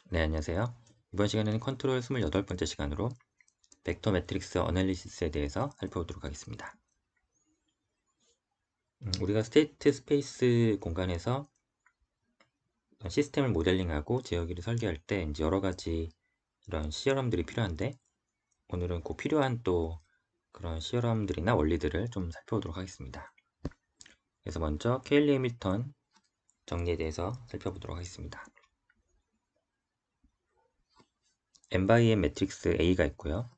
네, 안녕하세요. 이번 시간에는 컨트롤 28번째 시간으로 벡터 매트릭스 어널리시스에 대해서 살펴보도록 하겠습니다. 우리가 스테이트 스페이스 공간에서 시스템을 모델링하고 제어기를 설계할 때 이제 여러 가지 이런 시어럼들이 필요한데, 오늘은 꼭 필요한 또 그런 시어럼들이나 원리들을 좀 살펴보도록 하겠습니다. 그래서 먼저 케일리 해밀턴 정리에 대해서 살펴보도록 하겠습니다. n by n 매트릭스 A가 있고요.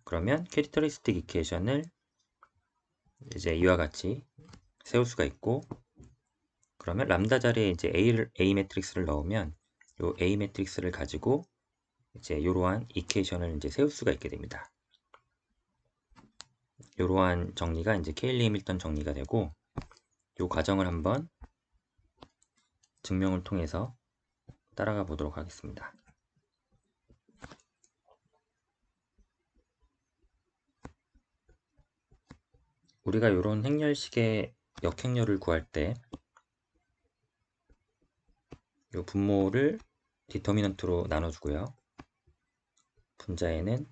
그러면 캐릭터리스틱 이퀘이션을 이제 이와 같이 세울 수가 있고, 그러면 람다 자리에 이제 A 매트릭스를 넣으면 요 A 매트릭스를 가지고 이제 이러한 이퀘이션을 이제 세울 수가 있게 됩니다. 이러한 정리가 이제 케일리 해밀턴 정리가 되고, 이 과정을 한번 증명을 통해서 따라가 보도록 하겠습니다. 우리가 이런 행렬식의 역행렬을 구할 때 이 분모를 디터미넌트로 나눠주고요. 분자에는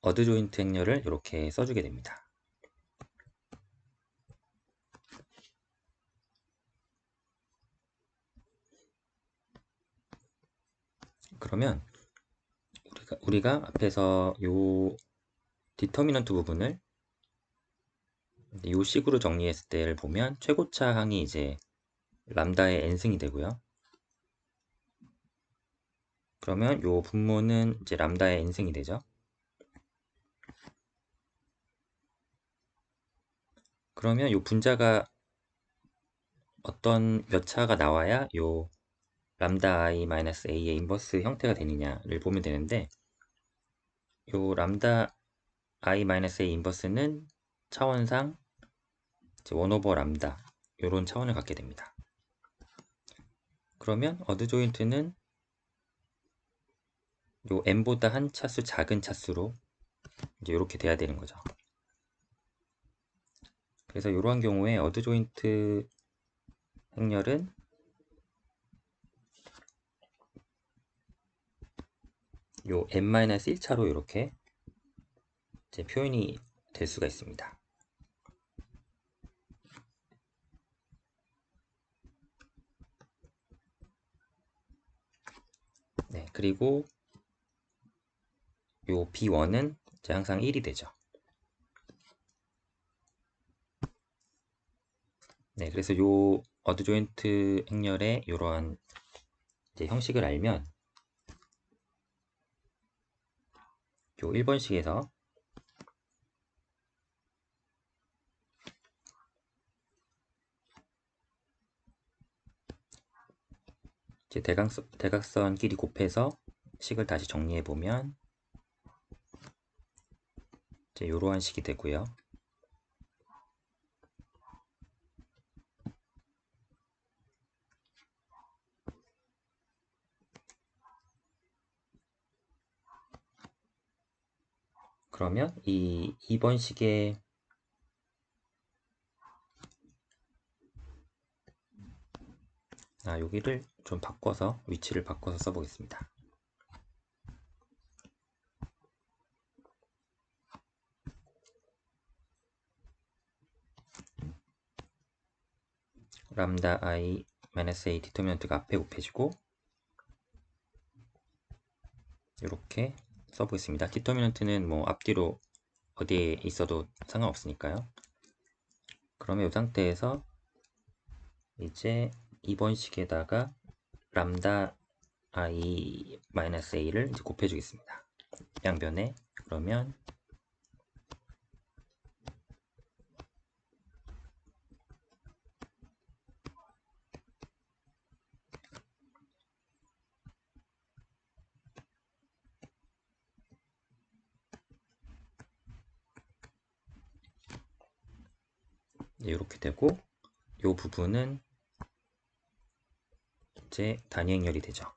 어드 조인트 행렬을 이렇게 써주게 됩니다. 그러면 우리가 앞에서 요 디터미넌트 부분을 이 식으로 정리했을 때를 보면 최고차 항이 이제 람다의 n승이 되고요. 그러면 요 분모는 이제 람다의 n승이 되죠. 그러면 요 분자가 어떤 몇 차가 나와야 요 람다 i-a의 인버스 형태가 되느냐를 보면 되는데, 요 람다 i-a 인버스는 차원상 1 오버 람다 요런 차원을 갖게 됩니다. 그러면 어드 조인트는 요 n보다 한 차수 작은 차수로 이제 이렇게 돼야 되는 거죠. 그래서 이러한 경우에 어드 조인트 행렬은 요 n-1차로 이렇게 이제 표현이 될 수가 있습니다. 네, 그리고 요 B1은 이제 항상 1이 되죠. 네, 그래서 요 어드 조인트 행렬의 이러한 이제 형식을 알면 요 1번식에서 이제 대각선끼리 곱해서 식을 다시 정리해 보면 이제 이러한 식이 되고요. 그러면 이 2번식의 여기를 좀 바꿔서 위치를 바꿔서 써보겠습니다. 람다 i-a 디터미넌트가 앞에 곱해지고 이렇게 써보겠습니다. 디터미넌트는 뭐 앞뒤로 어디에 있어도 상관없으니까요. 그러면 이 상태에서 이제 2번식에다가 람다 i-a를 이제 곱해주겠습니다. 양변에. 그러면 이렇게 되고, 이 부분은 이제 단위 행렬이 되죠.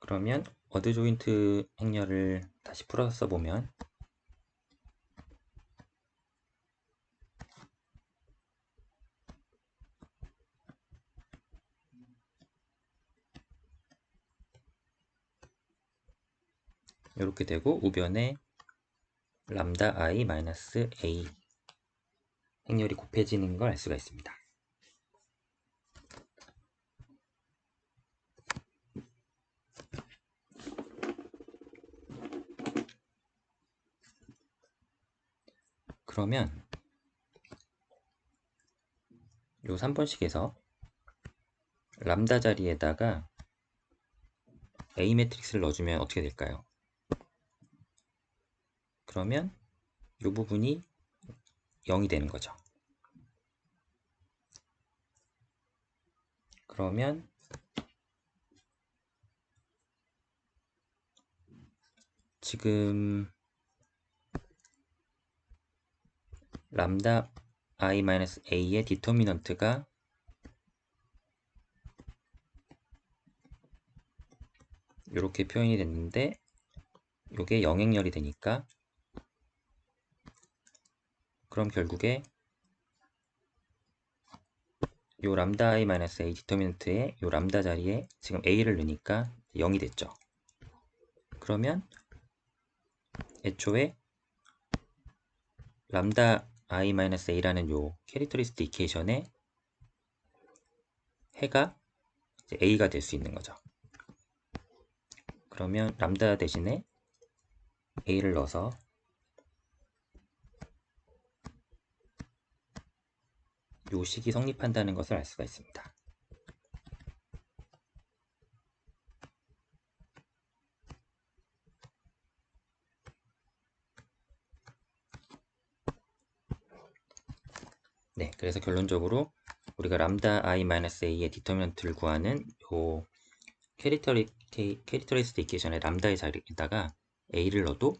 그러면 어드 조인트 행렬을 다시 풀어서 써보면 이렇게 되고 우변에 람다 i 마이너스 a 행렬이 곱해지는 걸 알 수가 있습니다. 그러면 요 3번식에서 람다 자리에다가 A 매트릭스를 넣어주면 어떻게 될까요? 그러면 이 부분이 0이 되는 거죠. 그러면 지금 람다 i-a의 디터미넌트가 이렇게 표현이 됐는데 이게 영행렬이 되니까 그럼 결국에 요 람다 i-a 디터미넌트에 요 람다 자리에 지금 a를 넣으니까 0이 됐죠. 그러면 애초에 람다 i-a라는 요 캐릭터리스틱 이퀘이션에 해가 이제 a가 될 수 있는 거죠. 그러면 람다 대신에 a를 넣어서 요 식이 성립한다는 것을 알 수가 있습니다. 네, 그래서 결론적으로 우리가 람다 i-a의 디터미넌트를 구하는 요 캐릭터리스틱 이퀘이션의 람다의 자리에다가 a를 넣어도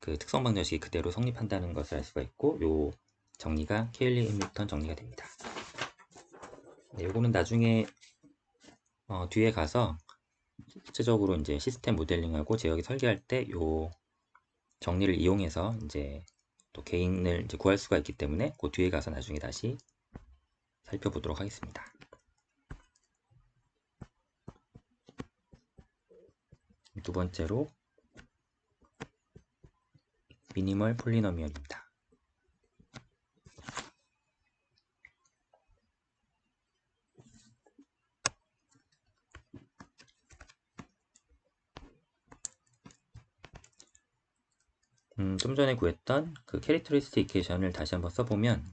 그 특성 방정식이 그대로 성립한다는 것을 알 수가 있고 요 정리가 케일리 해밀턴 정리가 됩니다. 네, 요거는 나중에 뒤에 가서 실제적으로 이제 시스템 모델링하고 제어기 설계할 때 요 정리를 이용해서 이제 또 개인을 이제 구할 수가 있기 때문에 그 뒤에 가서 나중에 다시 살펴보도록 하겠습니다. 두 번째로 미니멀 폴리노미얼입니다. 좀 전에 구했던 그 캐릭터리스틱 이퀘이션을 다시 한번 써보면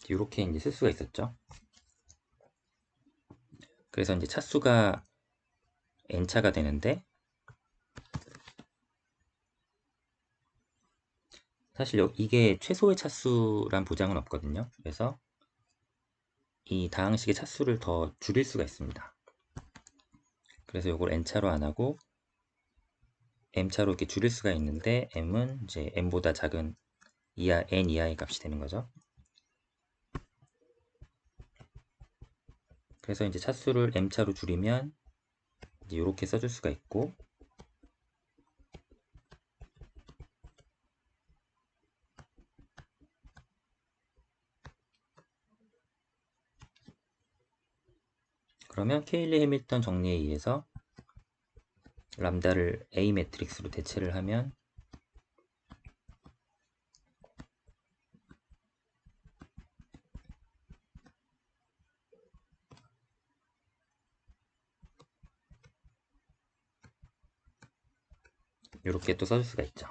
이렇게 이제 쓸 수가 있었죠. 그래서 이제 차수가 n차가 되는데 사실 이게 최소의 차수란 보장은 없거든요. 그래서 이 다항식의 차수를 더 줄일 수가 있습니다. 그래서 이걸 n차로 안 하고 m차로 이렇게 줄일 수가 있는데 m은 이제 m보다 작은 n 이하의 값이 되는 거죠. 그래서 이제 차수를 m차로 줄이면 이제 이렇게 써줄 수가 있고 그러면 케일리 해밀턴 정리에 의해서 람다를 A 매트릭스로 대체를 하면 이렇게 또 써줄 수가 있죠.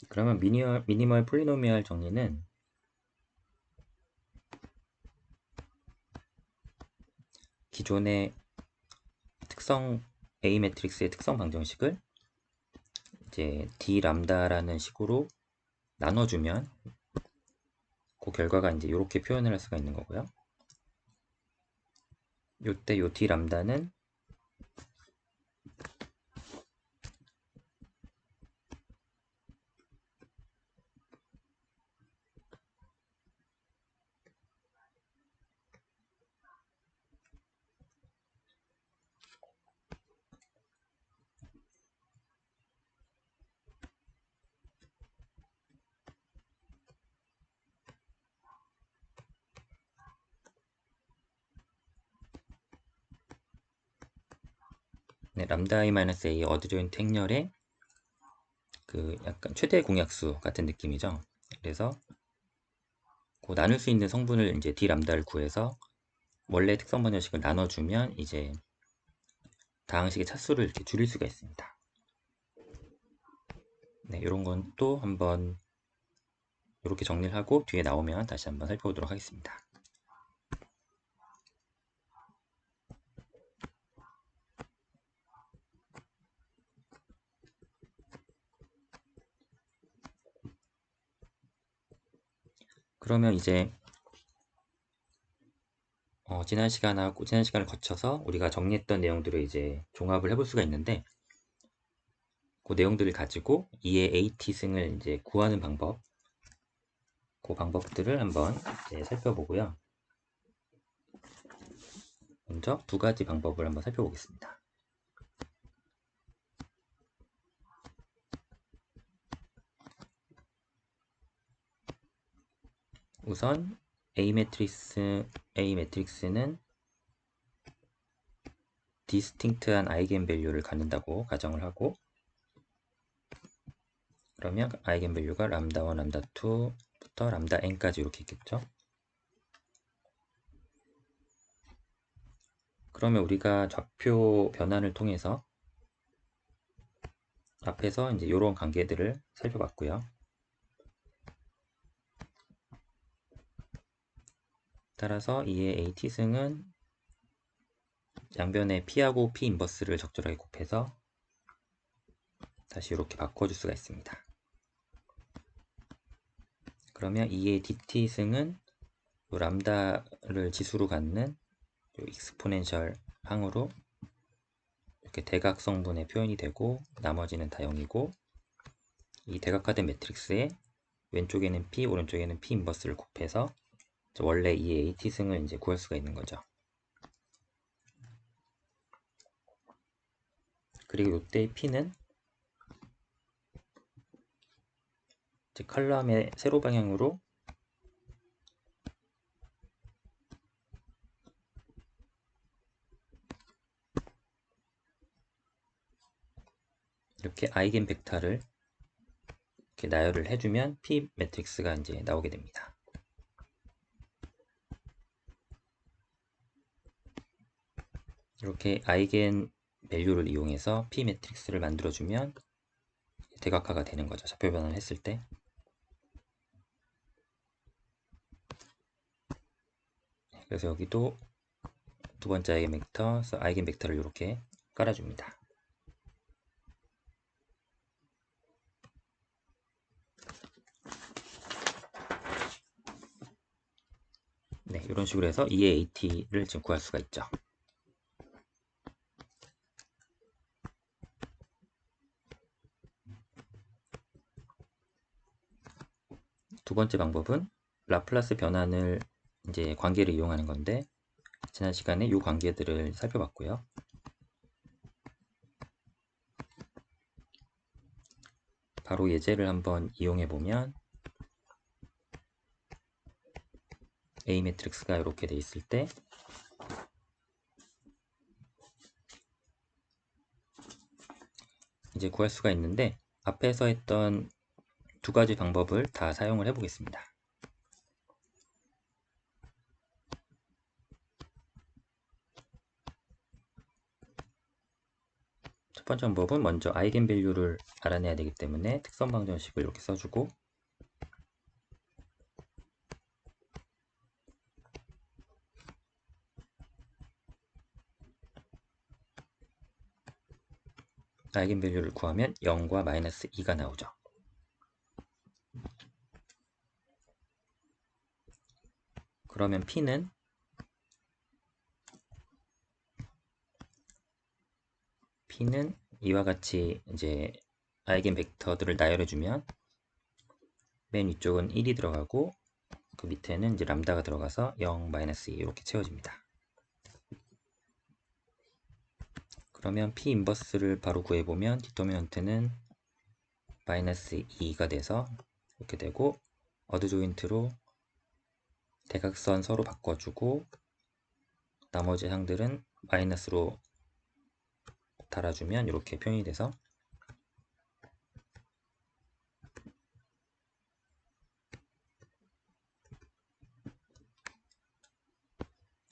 그러면 미니멀 폴리노미얼 정리는 기존의 특성 A 매트릭스의 특성 방정식을 이제 D 람다라는 식으로 나눠주면 그 결과가 이제 이렇게 표현을 할 수가 있는 거고요. 요때 요 D 람다는 네, 람다 i-a 어드 조인트 행렬의 그 약간 최대 공약수 같은 느낌이죠. 그래서 그 나눌 수 있는 성분을 이제 d 람다를 구해서 원래 특성 방정식을 나눠주면 이제 다항식의 차수를 이렇게 줄일 수가 있습니다. 네, 이런 건 또 한번 이렇게 정리를 하고 뒤에 나오면 다시 한번 살펴보도록 하겠습니다. 그러면 이제 지난 시간을 거쳐서 우리가 정리했던 내용들을 이제 종합을 해볼 수가 있는데, 그 내용들을 가지고 2의 AT승을 이제 구하는 방법, 그 방법들을 한번 이제 살펴보고요. 먼저 두 가지 방법을 한번 살펴보겠습니다. 우선 A 매트릭스는 디스팅트한 아이겐밸류를 갖는다고 가정을 하고, 그러면 아이겐밸류가 람다1, 람다2부터 람다 n까지 이렇게 있겠죠. 그러면 우리가 좌표 변환을 통해서 앞에서 이제 이런 관계들을 살펴봤고요. 따라서 이의 AT승은 양변에 P하고 P 인버스를 적절하게 곱해서 다시 이렇게 바꿔줄 수가 있습니다. 그러면 이의 DT승은 람다를 지수로 갖는 익스포넨셜 항으로 이렇게 대각성분의 표현이 되고 나머지는 다 0이고, 이 대각화된 매트릭스에 왼쪽에는 P, 오른쪽에는 P 인버스를 곱해서 원래 이 AT승을 이제 구할 수가 있는 거죠. 그리고 이때 P는 이제 컬럼의 세로 방향으로 이렇게 아이겐 벡터를 이렇게 나열을 해주면 P 매트릭스가 이제 나오게 됩니다. 이렇게 아이겐 밸류를 이용해서 P 매트릭스를 만들어주면 대각화가 되는 거죠. 좌표 변환을 했을 때. 그래서 여기도 두 번째 아이겐 벡터, 아이겐 벡터를 이렇게 깔아줍니다. 네, 이런 식으로 해서 2의 AT를 지금 구할 수가 있죠. 두 번째 방법은 라플라스 변환을 이제 관계를 이용하는 건데, 지난 시간에 이 관계들을 살펴봤고요. 바로 예제를 한번 이용해 보면 A 매트릭스가 이렇게 돼 있을 때 이제 구할 수가 있는데, 앞에서 했던 두 가지 방법을 다 사용을 해 보겠습니다. 첫 번째 방법은 먼저 아이겐밸류를 알아내야 되기 때문에 특성 방정식을 이렇게 써주고, 아이겐밸류를 구하면 0과 마이너스 2가 나오죠. 그러면 P는 이와 같이 이제 아이겐 벡터들을 나열해주면 맨 위쪽은 1이 들어가고 그 밑에는 이제 람다가 들어가서 0, 마이너스 2 이렇게 채워집니다. 그러면 P 인버스를 바로 구해보면 디터미넌트는 마이너스 2가 돼서 이렇게 되고, 어드 조인트로 대각선 서로 바꿔주고 나머지 항들은 마이너스로 달아주면 이렇게 표현이 돼서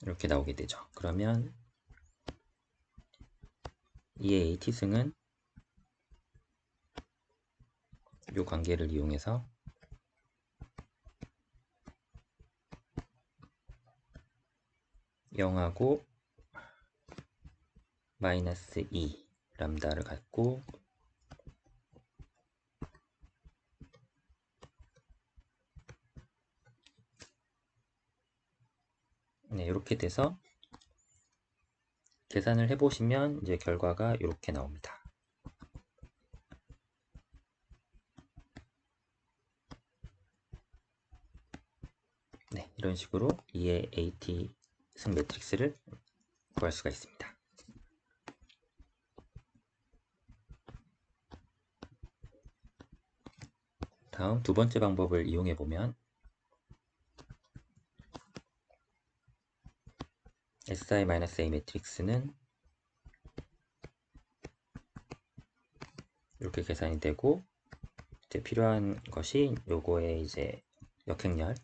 이렇게 나오게 되죠. 그러면 EA T승은 이 관계를 이용해서 (0하고) -2 람다를 갖고 네, 이렇게 돼서 계산을 해보시면 이제 결과가 이렇게 나옵니다. 네, 이런 식으로 2의 AT 승 매트릭스를 구할 수가 있습니다. 다음 두 번째 방법을 이용해 보면 Si-A 매트릭스는 이렇게 계산이 되고 이제 필요한 것이 요거에 이제 역행렬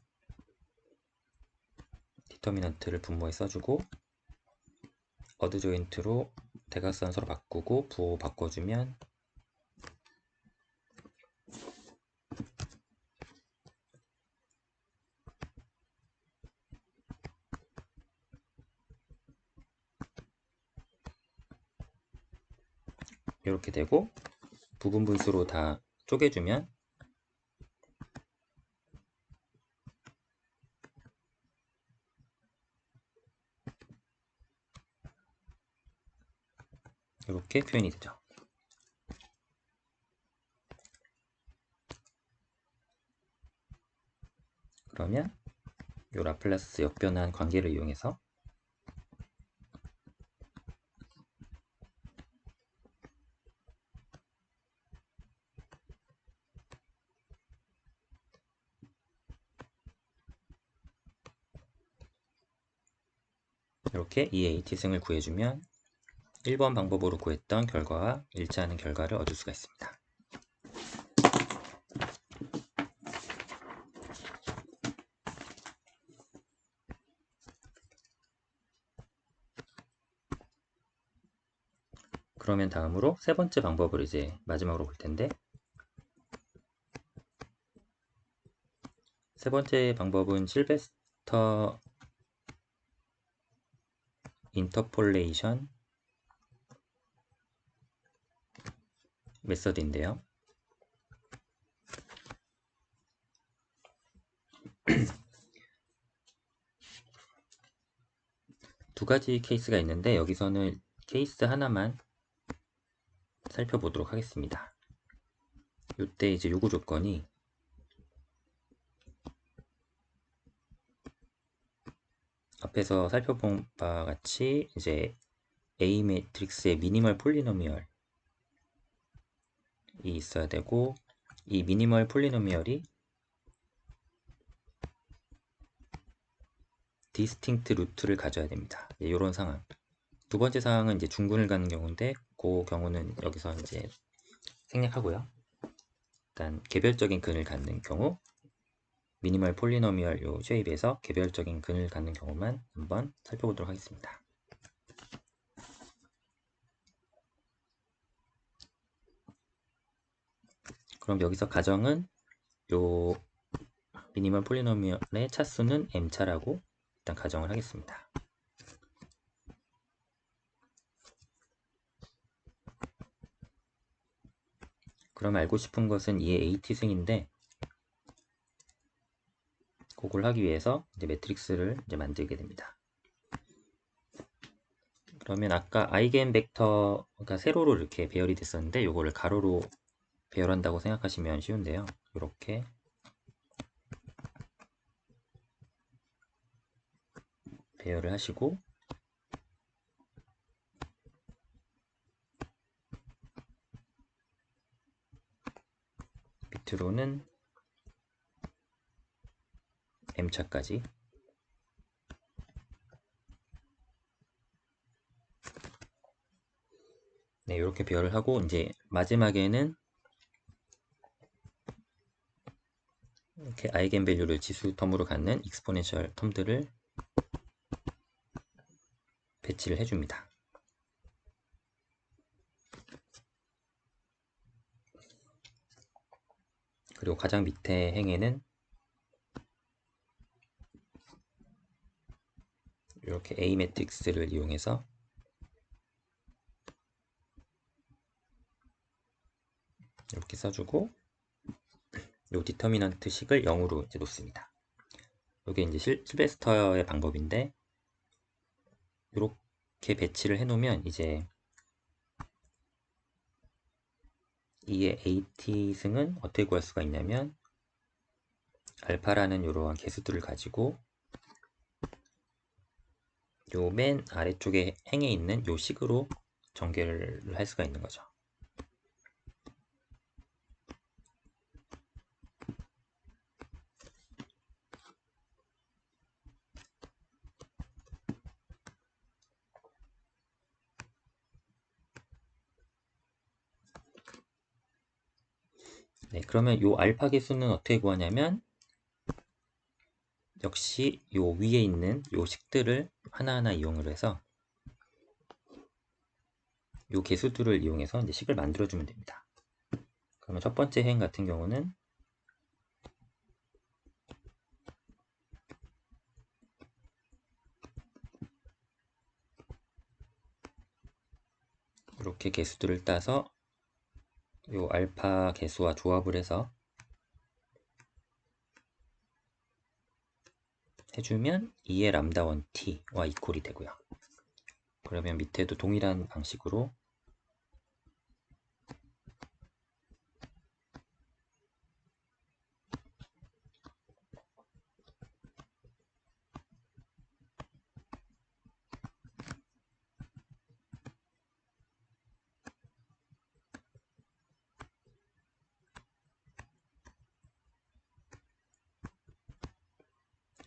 디터미넌트를 분모에 써주고 어드 조인트로 대각선 서로 바꾸고 부호 바꿔주면 이렇게 되고 부분 분수로 다 쪼개주면 이렇게 표현이 되죠. 그러면 이 라플라스 역변환 관계를 이용해서 이렇게 2의 AT승을 구해주면 1번 방법으로 구했던 결과와 일치하는 결과를 얻을 수가 있습니다. 그러면 다음으로 세 번째 방법을 이제 마지막으로 볼 텐데 세 번째 방법은 실베스터 인터폴레이션 메서드인데요. 두 가지 케이스가 있는데 여기서는 케이스 하나만 살펴보도록 하겠습니다. 이때 이제 요구 조건이 앞에서 살펴본 바와 같이 이제 A 매트릭스의 미니멀 폴리노미얼이 있어야 되고 이 미니멀 폴리노미얼이 디스팅트 루트를 가져야 됩니다. 이런 상황. 두 번째 상황은 이제 중근을 가는 경우인데 그 경우는 여기서 이제 생략하고요. 일단 개별적인 근을 갖는 경우 미니멀 폴리노미얼 요 쉐입에서 개별적인 근을 갖는 경우만 한번 살펴보도록 하겠습니다. 그럼 여기서 가정은 요 미니멀 폴리노미얼의 차수는 m차라고 일단 가정을 하겠습니다. 그럼 알고 싶은 것은 2의 AT승인데 그걸 하기 위해서 이제 매트릭스를 이제 만들게 됩니다. 그러면 아까 아이겐 벡터가 세로로 이렇게 배열이 됐었는데 요거를 가로로 배열한다고 생각하시면 쉬운데요. 이렇게 배열을 하시고 밑으로는 m차까지 네, 이렇게 배열을 하고 이제 마지막에는 이렇게 아이겐밸류를 지수 텀으로 갖는 익스포넨셜 텀들을 배치를 해줍니다. 그리고 가장 밑에 행에는 이렇게 A 매트릭스를 이용해서 이렇게 써주고 요 디터미넌트 식을 0으로 이제 놓습니다. 이게 이제 실베스터의 방법인데 이렇게 배치를 해놓으면 이제 이의 AT 승은 어떻게 구할 수가 있냐면 알파라는 이러한 개수들을 가지고 요 맨 아래쪽에 행에 있는 요 식으로 전개를 할 수가 있는 거죠. 네, 그러면 요 알파 개수는 어떻게 구하냐면 역시 요 위에 있는 요 식들을 하나하나 이용을 해서 요 개수들을 이용해서 이제 식을 만들어주면 됩니다. 그러면 첫 번째 행 같은 경우는 이렇게 개수들을 따서 요 알파 개수와 조합을 해서 해주면 2의 람다 1t와 이퀄이 되고요. 그러면 밑에도 동일한 방식으로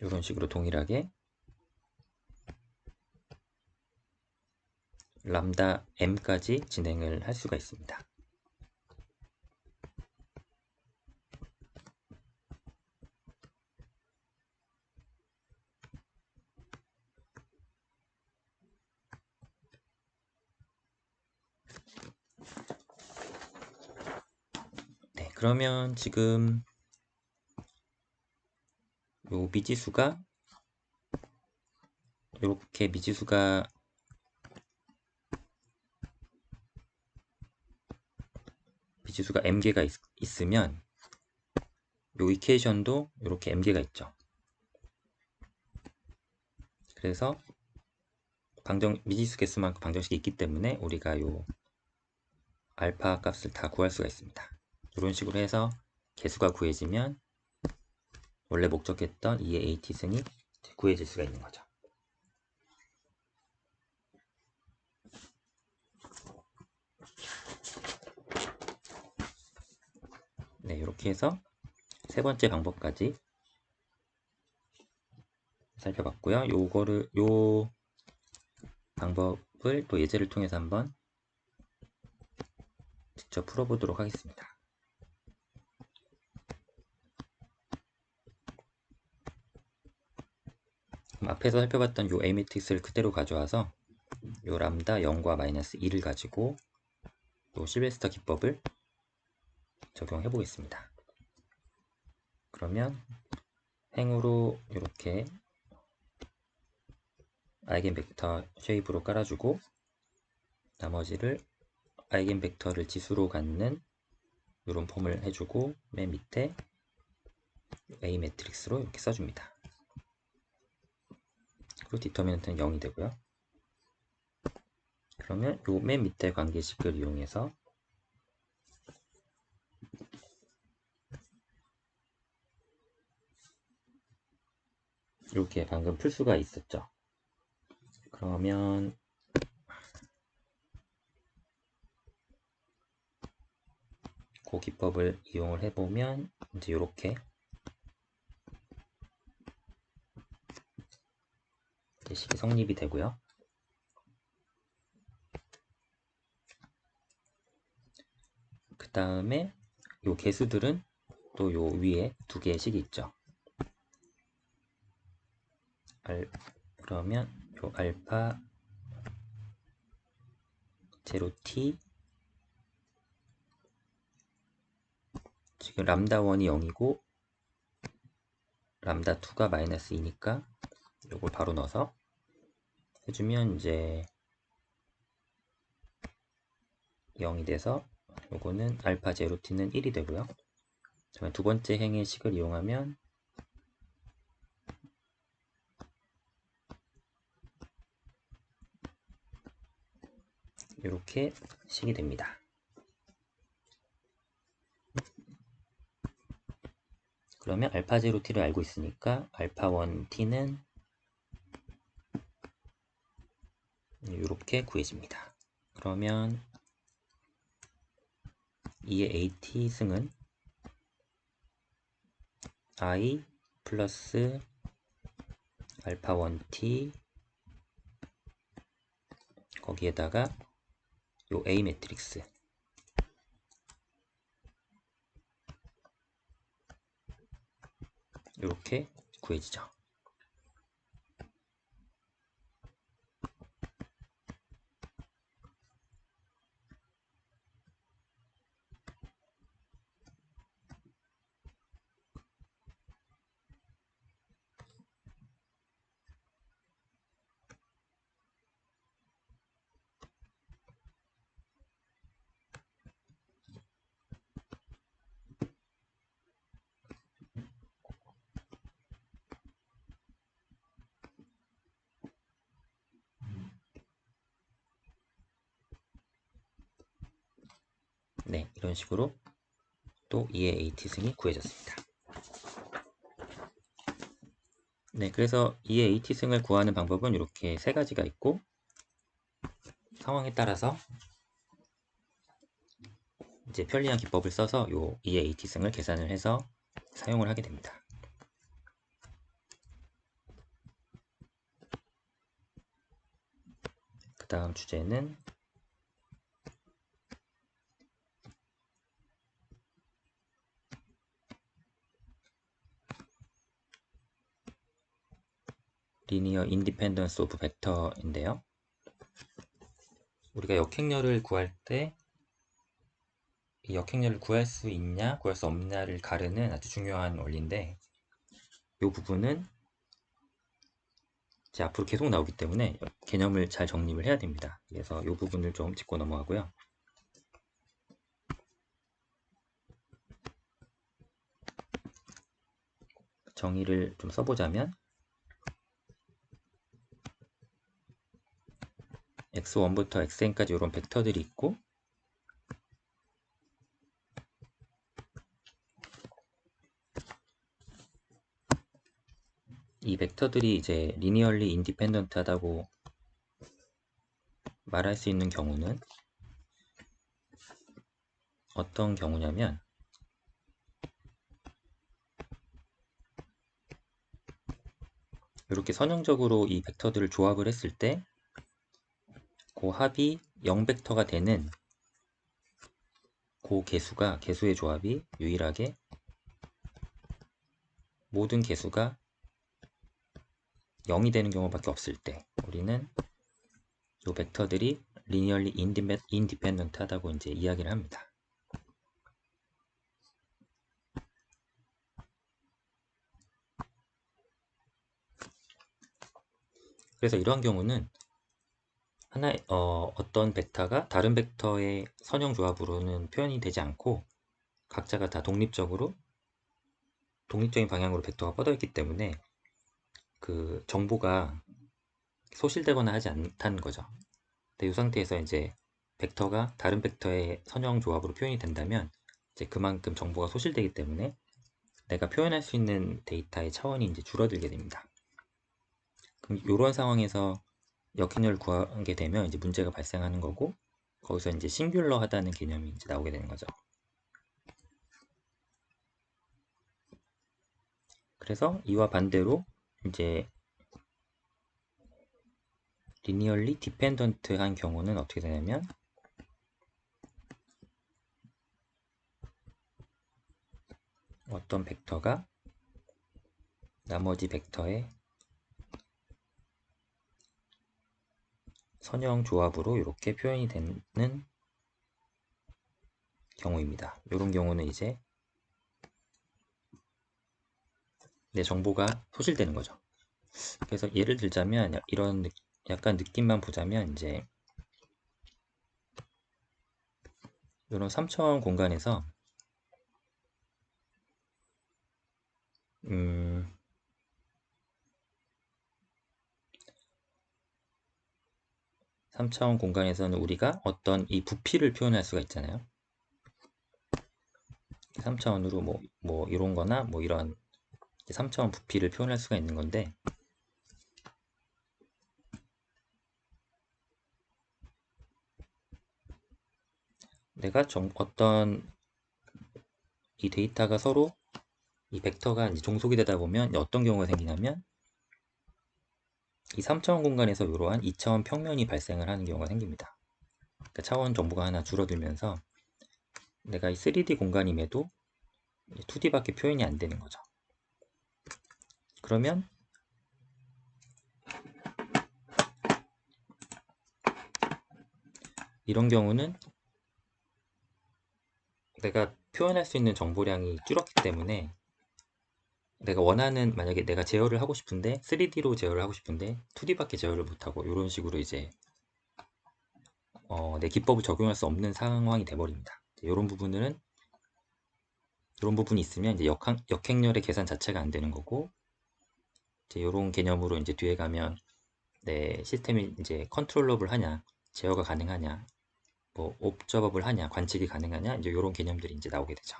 이런 식으로 동일하게 람다 m까지 진행을 할 수가 있습니다. 네, 그러면 지금 요 미지수가 이렇게 미지수가 m개가 있으면 요 이퀘이션도 이렇게 m개가 있죠. 그래서 미지수 개수만큼 방정식이 있기 때문에 우리가 요 알파 값을 다 구할 수가 있습니다. 이런 식으로 해서 개수가 구해지면 원래 목적했던 2의 AT승이 구해질 수가 있는 거죠. 네, 이렇게 해서 세 번째 방법까지 살펴봤고요. 요 방법을 또 예제를 통해서 한번 직접 풀어보도록 하겠습니다. 그럼 앞에서 살펴봤던 요 A 매트릭스를 그대로 가져와서 요 람다 0과 마이너스 2를 가지고 또 실베스터 기법을 적용해 보겠습니다. 그러면 행으로 이렇게 아이겐 벡터 쉐입으로 깔아주고 나머지를 아이겐 벡터를 지수로 갖는 이런 폼을 해주고 맨 밑에 A 매트릭스로 이렇게 써줍니다. 그리고 디터미넌트는 0이 되고요. 그러면 요 맨 밑에 관계식을 이용해서 이렇게 방금 풀 수가 있었죠. 그러면 그 기법을 이용을 해보면 이제 이렇게 식이 성립이 되고요. 그 다음에 요 개수들은 또 요 위에 두 개의 식이 있죠. 그러면 요 알파 제로 t, 지금 람다 1이 0이고 람다 2가 마이너스 2니까 요걸 바로 넣어서 해주면 이제 0이 돼서 요거는 알파 제로 t는 1이 되고요. 두 번째 행의 식을 이용하면 이렇게 식이 됩니다. 그러면 알파 제로 t를 알고 있으니까 알파 1 t는 이렇게 구해집니다. 그러면 2의 AT 승은 I 플러스 알파 1t 거기에다가 요 A 매트릭스 이렇게 구해지죠. 네, 이런 식으로 또 2의 AT 승이 구해졌습니다. 네, 그래서 2의 AT 승을 구하는 방법은 이렇게 세 가지가 있고 상황에 따라서 이제 편리한 기법을 써서 요 2의 AT 승을 계산을 해서 사용을 하게 됩니다. 그 다음 주제는 리니어 인디펜던스 오브 벡터인데요. 우리가 역행렬을 구할 때 이 역행렬을 구할 수 있냐, 구할 수 없냐를 가르는 아주 중요한 원리인데 이 부분은 이제 앞으로 계속 나오기 때문에 개념을 잘 정립을 해야 됩니다. 그래서 이 부분을 좀 짚고 넘어가고요. 정의를 좀 써보자면 x1부터 xn까지 이런 벡터들이 있고 이 벡터들이 이제 리니얼리 인디펜던트 하다고 말할 수 있는 경우는 어떤 경우냐면 이렇게 선형적으로 이 벡터들을 조합을 했을 때 그 합이 0벡터가 되는 그 개수의 조합이 유일하게 모든 개수가 0이 되는 경우밖에 없을 때 우리는 이 벡터들이 리니얼리 인디펜던트 하다고 이제 이야기를 합니다. 그래서 이러한 경우는 어떤 벡터가 다른 벡터의 선형 조합으로는 표현이 되지 않고 각자가 다 독립적인 방향으로 벡터가 뻗어 있기 때문에 그 정보가 소실되거나 하지 않다는 거죠. 근데 이 상태에서 이제 벡터가 다른 벡터의 선형 조합으로 표현이 된다면 이제 그만큼 정보가 소실되기 때문에 내가 표현할 수 있는 데이터의 차원이 이제 줄어들게 됩니다. 그럼 이런 상황에서 역행렬을 구하게 되면 이제 문제가 발생하는 거고 거기서 이제 싱귤러하다는 개념이 이제 나오게 되는 거죠. 그래서 이와 반대로 이제 리니얼리 디펜던트한 경우는 어떻게 되냐면 어떤 벡터가 나머지 벡터의 선형 조합으로 이렇게 표현이 되는 경우입니다. 이런 경우는 이제 내 정보가 소실되는 거죠. 그래서 예를 들자면 이런 약간 느낌만 보자면 이제 이런 3차원 공간에서 3차원 공간에서는 우리가 어떤 이 부피를 표현할 수가 있잖아요. 3차원으로 뭐 이런 거나 뭐 이런 3차원 부피를 표현할 수가 있는 건데, 내가 어떤 이 데이터가 서로 이 벡터가 이제 종속이 되다 보면 어떤 경우가 생기냐면 이 3차원 공간에서 이러한 2차원 평면이 발생을 하는 경우가 생깁니다. 그러니까 차원 정보가 하나 줄어들면서 내가 이 3D 공간임에도 2D밖에 표현이 안 되는 거죠. 그러면 이런 경우는 내가 표현할 수 있는 정보량이 줄었기 때문에 내가 원하는, 만약에 내가 제어를 하고 싶은데 3D로 제어를 하고 싶은데 2D밖에 제어를 못하고 이런 식으로 이제 내 기법을 적용할 수 없는 상황이 돼버립니다. 이런 부분이 있으면 이제 역행렬의 계산 자체가 안 되는 거고, 이제 이런 개념으로 이제 뒤에 가면 내 시스템이 이제 컨트롤러블 하냐, 제어가 가능하냐, 뭐 옵저버블 하냐, 관측이 가능하냐, 이제 이런 개념들이 이제 나오게 되죠.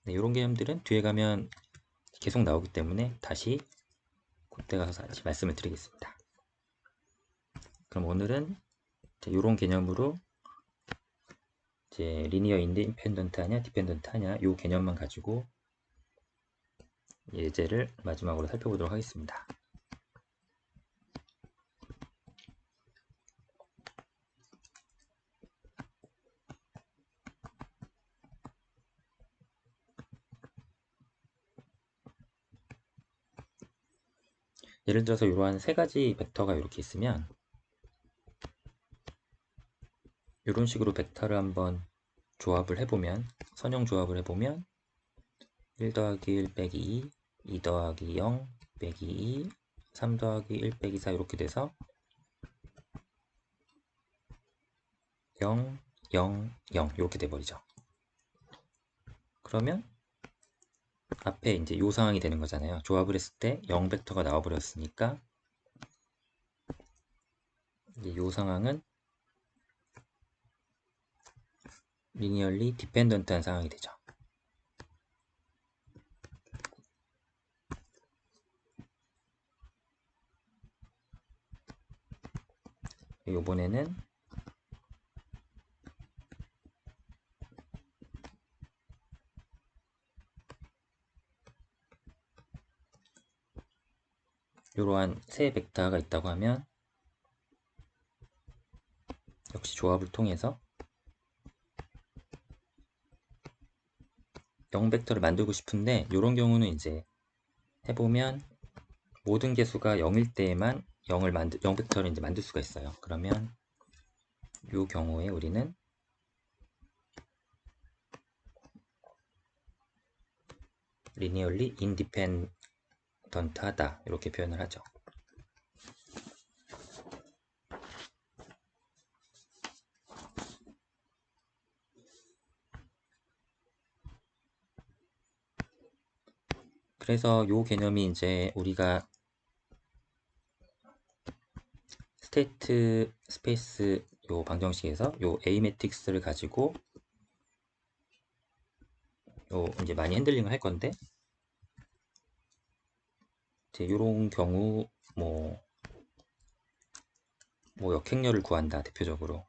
네, 이런 개념들은 뒤에 가면 계속 나오기 때문에 다시 그때 가서 다시 말씀을 드리겠습니다. 그럼 오늘은 이런 개념으로 이제 리니어 인디펜던트 하냐, 디펜던트 하냐, 이 개념만 가지고 예제를 마지막으로 살펴보도록 하겠습니다. 예를 들어서 이러한 세 가지 벡터가 이렇게 있으면 이런 식으로 벡터를 한번 조합을 해보면, 선형 조합을 해보면 1 더하기 1 빼기 2, 2 더하기 0 빼기 2, 3 더하기 1 빼기 4 이렇게 돼서 0, 0, 0 이렇게 돼버리죠. 그러면 앞에 이제 요 상황이 되는 거잖아요. 조합을 했을 때 0 벡터가 나와버렸으니까 이제 요 상황은 리니얼리 디펜던트한 상황이 되죠. 요번에는 이러한 세 벡터가 있다고 하면 역시 조합을 통해서 0 벡터를 만들고 싶은데, 이런 경우는 이제 해보면 모든 개수가 0일 때에만 0 벡터를 이제 만들 수가 있어요. 그러면 이 경우에 우리는 리니얼리 인디펜던트하다 이렇게 표현을 하죠. 그래서 이 개념이 이제 우리가 스테이트 스페이스 요 방정식에서 요 A 매트릭스를 가지고 요 이제 많이 핸들링을 할 건데, 이제 요런 경우 뭐 역행렬을 구한다 대표적으로,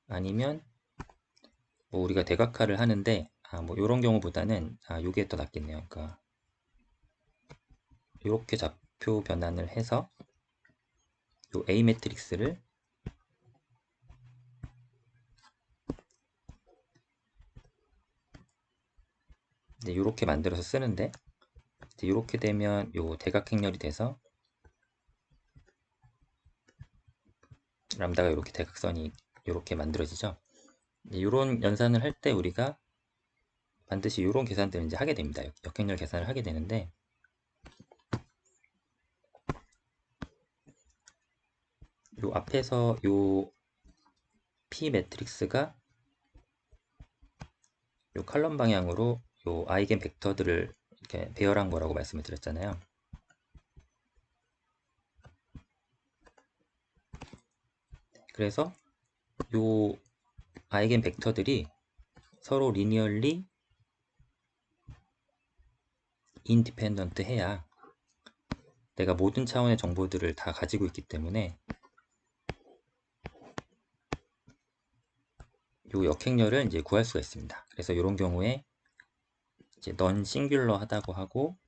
아니면 뭐 우리가 대각화를 하는데 뭐 요런 경우보다는 요게 더 낫겠네요. 그러니까 이렇게 좌표 변환을 해서 요 A 매트릭스를 이제 이렇게 만들어서 쓰는데, 이제 이렇게 되면 요 대각행렬이 돼서 람다가 이렇게 대각선이 이렇게 만들어지죠. 이런 연산을 할 때 우리가 반드시 이런 계산들을 이제 하게 됩니다. 역행렬 계산을 하게 되는데, 요 앞에서 요 P 매트릭스가 요 칼럼 방향으로 요 아이겐 벡터들을 이렇게 배열한 거라고 말씀을 드렸잖아요. 그래서 요 아이겐 벡터들이 서로 리니얼리 인디펜던트 해야 내가 모든 차원의 정보들을 다 가지고 있기 때문에 요 역행렬을 이제 구할 수가 있습니다. 그래서 이런 경우에 이제 넌 싱귤러 하다고 하고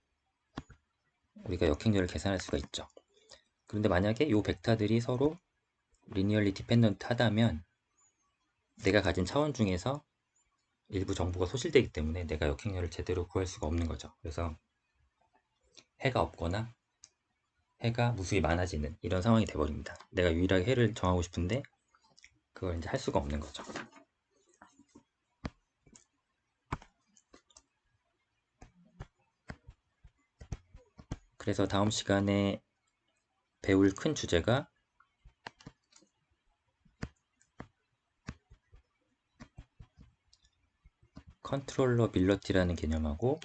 우리가 역행렬을 계산할 수가 있죠. 그런데 만약에 요 벡터들이 서로 리니얼리 디펜던트 하다면 내가 가진 차원 중에서 일부 정보가 소실되기 때문에 내가 역행렬을 제대로 구할 수가 없는 거죠. 그래서 해가 없거나 해가 무수히 많아지는 이런 상황이 돼버립니다. 내가 유일하게 해를 정하고 싶은데 그걸 이제 할 수가 없는 거죠. 그래서 다음 시간에 배울 큰 주제가 컨트롤러빌러티라는 개념하고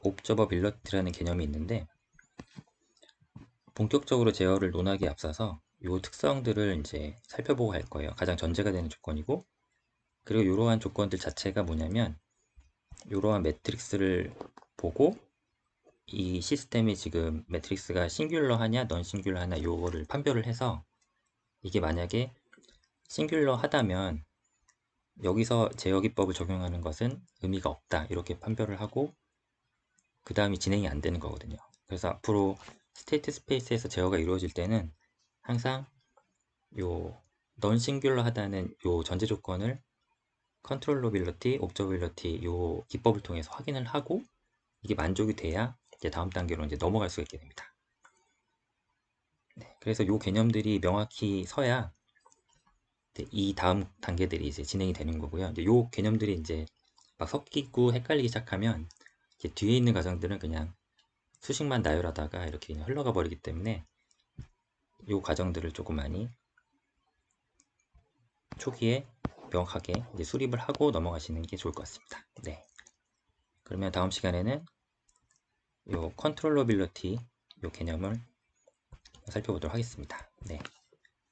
옵저버빌러티라는 개념이 있는데, 본격적으로 제어를 논하기에 앞서서 이 특성들을 이제 살펴보고 할 거예요. 가장 전제가 되는 조건이고, 그리고 이러한 조건들 자체가 뭐냐면 이러한 매트릭스를 보고 이 시스템이 지금 매트릭스가 싱귤러 하냐 넌 싱귤러 하냐 요거를 판별을 해서, 이게 만약에 싱귤러 하다면 여기서 제어기법을 적용하는 것은 의미가 없다 이렇게 판별을 하고 그 다음이 진행이 안 되는 거거든요. 그래서 앞으로 스테이트 스페이스에서 제어가 이루어질 때는 항상 요 넌 싱귤러 하다는 요 전제 조건을 컨트롤러빌러티, 옵저빌러티 요 기법을 통해서 확인을 하고 이게 만족이 돼야 이제 다음 단계로 이제 넘어갈 수가 있게 됩니다. 네, 그래서 요 개념들이 명확히 서야 이 다음 단계들이 이제 진행이 되는 거고요. 이제 요 개념들이 이제 막 섞이고 헷갈리기 시작하면 이제 뒤에 있는 과정들은 그냥 수식만 나열하다가 이렇게 그냥 흘러가 버리기 때문에 요 과정들을 조금 많이 초기에 명확하게 이제 수립을 하고 넘어가시는 게 좋을 것 같습니다. 네. 그러면 다음 시간에는 요 컨트롤러빌러티 요 개념을 살펴보도록 하겠습니다. 네.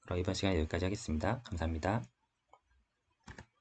그럼 이번 시간에 여기까지 하겠습니다. 감사합니다.